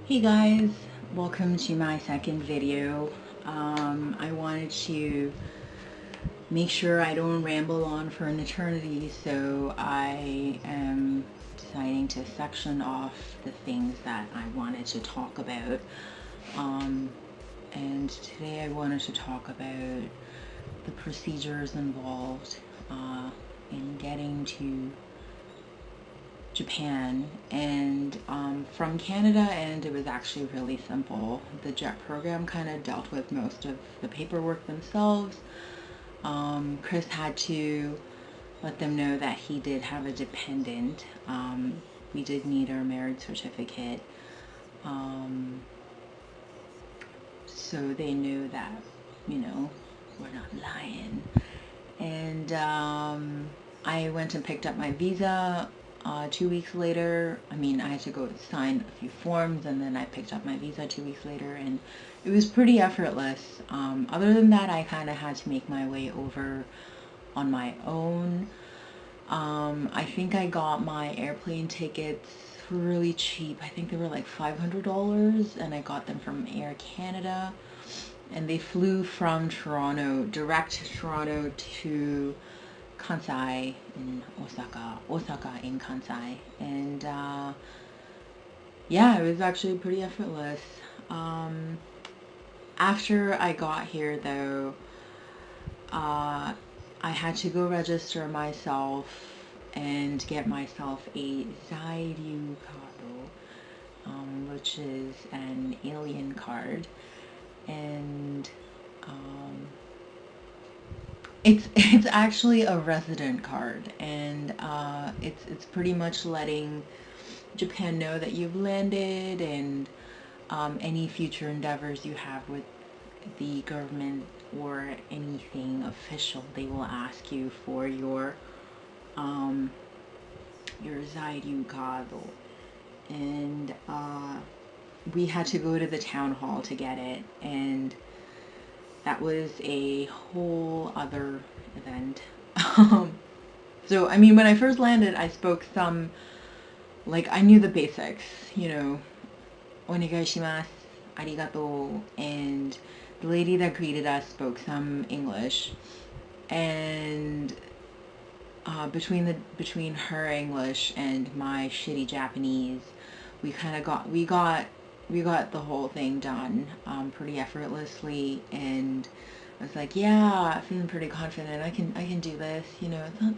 Hey guys, welcome to my second video. I wanted to make sure I don't ramble on for an eternity, so I am deciding to section off the things that I wanted to talk about. And today I wanted to talk about the procedures involved in getting to Japan, and from Canada, and it was actually really simple. The JET program kind of dealt with most of the paperwork themselves. Chris had to let them know that he did have a dependent. We did need our marriage certificate, so they knew that, we're not lying. And I went and picked up my visa 2 weeks later. I had to go sign a few forms, and then I picked up my visa 2 weeks later, and it was pretty effortless. Other than that, I kind of had to make my way over on my own. I think I got my airplane tickets really cheap. I think they were like $500, and I got them from Air Canada, and they flew from Toronto, direct Toronto to Kansai in Osaka in Kansai, and yeah, it was actually pretty effortless. After I got here, though, I had to go register myself and get myself a Zairyu card, which is an alien card, and it's actually a resident card, and it's pretty much letting Japan know that you've landed, and any future endeavors you have with the government or anything official, they will ask you for your Zairyu card, and we had to go to the town hall to get it, and that was a whole other event. So, when I first landed, I spoke some, I knew the basics, onegaishimasu, arigato, and the lady that greeted us spoke some English, and between her English and my shitty Japanese, we got the whole thing done pretty effortlessly, and I was like, yeah, feeling pretty confident. I can do this. It's not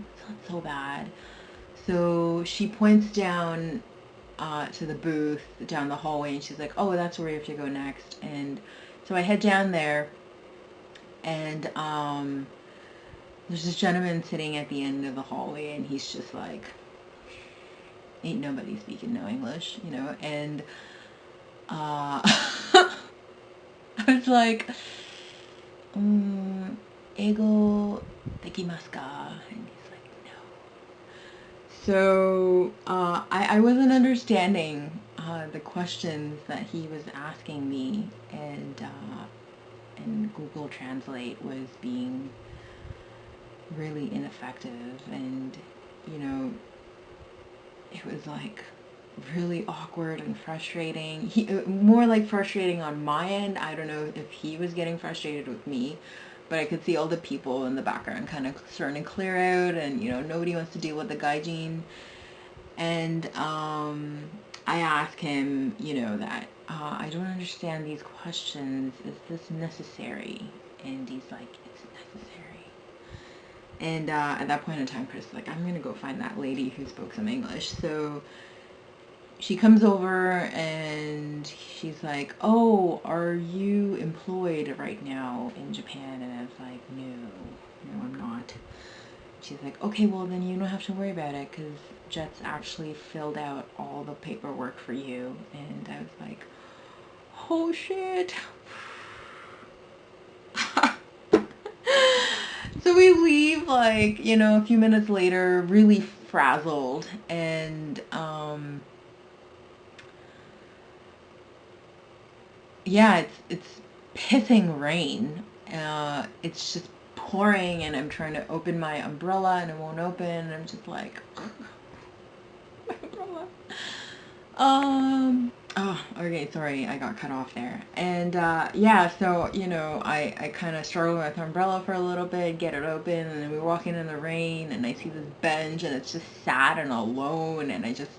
so bad. So she points down to the booth down the hallway, and she's like, oh, that's where you have to go next. And so I head down there, and there's this gentleman sitting at the end of the hallway, and he's just like, ain't nobody speaking no English, and I was like, Eigo dekimasu ka? And he's like, no. So I wasn't understanding the questions that he was asking me, and Google Translate was being really ineffective, and it was like really awkward and frustrating. More like frustrating on my end. I don't know if he was getting frustrated with me, but I could see all the people in the background kind of starting to clear out, and nobody wants to deal with the gaijin. And I asked him, that I don't understand these questions. Is this necessary? And he's like, it's necessary. And at that point in time, Chris was like, I'm gonna go find that lady who spoke some English. So she comes over, and she's like, oh, are you employed right now in Japan? And I was like, no, I'm not. She's like, okay, well, then you don't have to worry about it, because Jet's actually filled out all the paperwork for you. And I was like, oh, shit. So we leave, a few minutes later, really frazzled, and yeah, it's pissing rain. It's just pouring, and I'm trying to open my umbrella, and it won't open, and I'm just like, my umbrella. Oh, okay, sorry, I got cut off there. And yeah, so, I kind of struggled with the umbrella for a little bit, get it open, and then we're walking in the rain, and I see this bench, and it's just sad and alone, and I just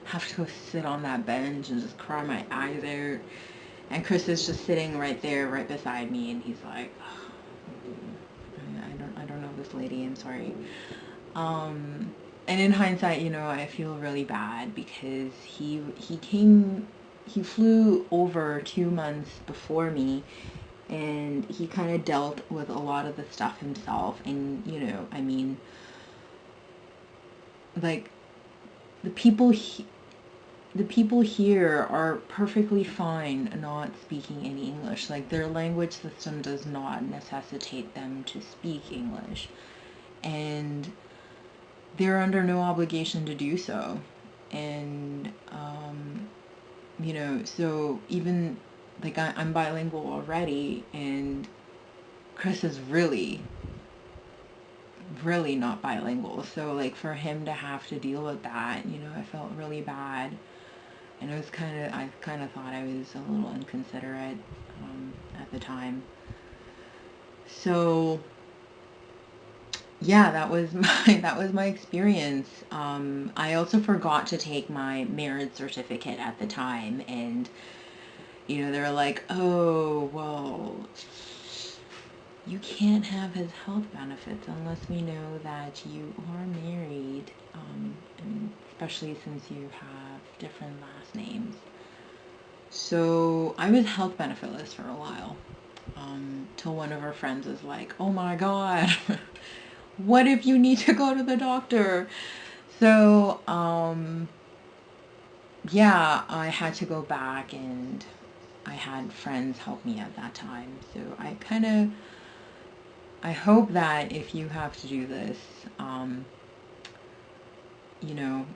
have to go sit on that bench and just cry my eyes out. And Chris is just sitting right there, right beside me, and he's like, oh, I don't know this lady, I'm sorry. And in hindsight, I feel really bad because he flew over 2 months before me, and he kind of dealt with a lot of the stuff himself. And I mean, like the people he, the people here are perfectly fine not speaking any English. Like their language system does not necessitate them to speak English, and they're under no obligation to do so. And so even like I'm bilingual already, and Chris is really really not bilingual, so like for him to have to deal with that, I felt really bad. And I kind of thought I was a little inconsiderate at the time. So yeah, that was my experience. I also forgot to take my marriage certificate at the time, and they were like, "Oh, well, you can't have his health benefits unless we know that you are married, and especially since you have different last names." So I was health benefitless for a while, till one of our friends was like, "Oh my God." What if you need to go to the doctor? So, yeah, I had to go back, and I had friends help me at that time. So I hope that if you have to do this, you know,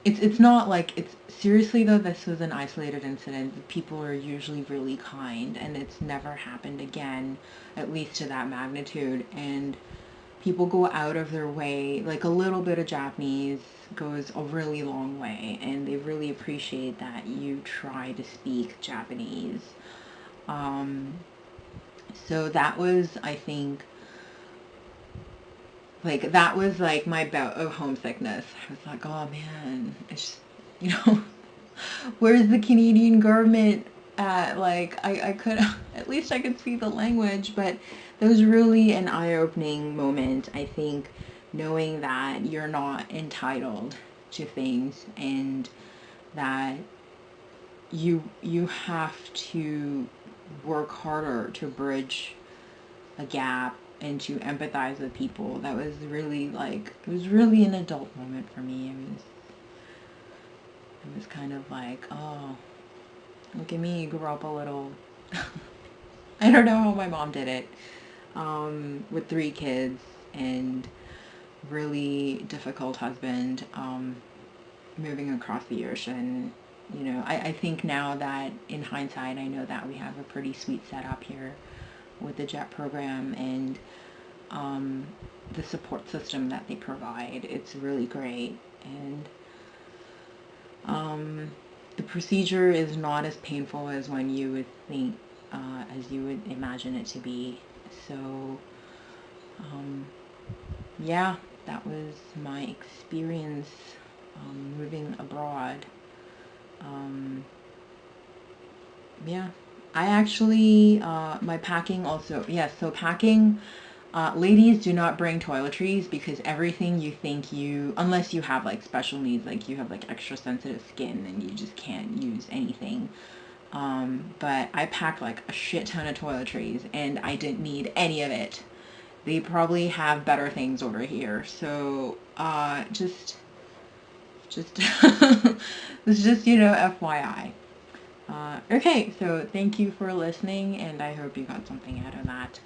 it's not like it's seriously though, this was an isolated incident. People are usually really kind, and it's never happened again, at least to that magnitude. And people go out of their way, like a little bit of Japanese goes a really long way, and they really appreciate that you try to speak Japanese. Um, so that was, I think, that was like my bout of homesickness. I was like, oh man, it's, where's the Canadian government at? Like, I could, at least I could speak the language, but that was really an eye-opening moment, I think, knowing that you're not entitled to things, and that you have to work harder to bridge a gap and to empathize with people. That was really it was really an adult moment for me. It was kind of like, oh, look at me, grew up a little. I don't know how my mom did it, with 3 kids and really difficult husband, moving across the ocean. I think now that in hindsight, I know that we have a pretty sweet setup here with the JET program, and the support system that they provide. It's really great. And the procedure is not as painful as when you would think, as you would imagine it to be. So, yeah, that was my experience moving abroad. Yeah, I actually, my packing also, yes, so packing, ladies, do not bring toiletries, because everything you think unless you have like special needs, like you have like extra sensitive skin, then you just can't use anything. But I packed like a shit ton of toiletries, and I didn't need any of it. They probably have better things over here. So, just, this is just, FYI. Okay, so thank you for listening, and I hope you got something out of that.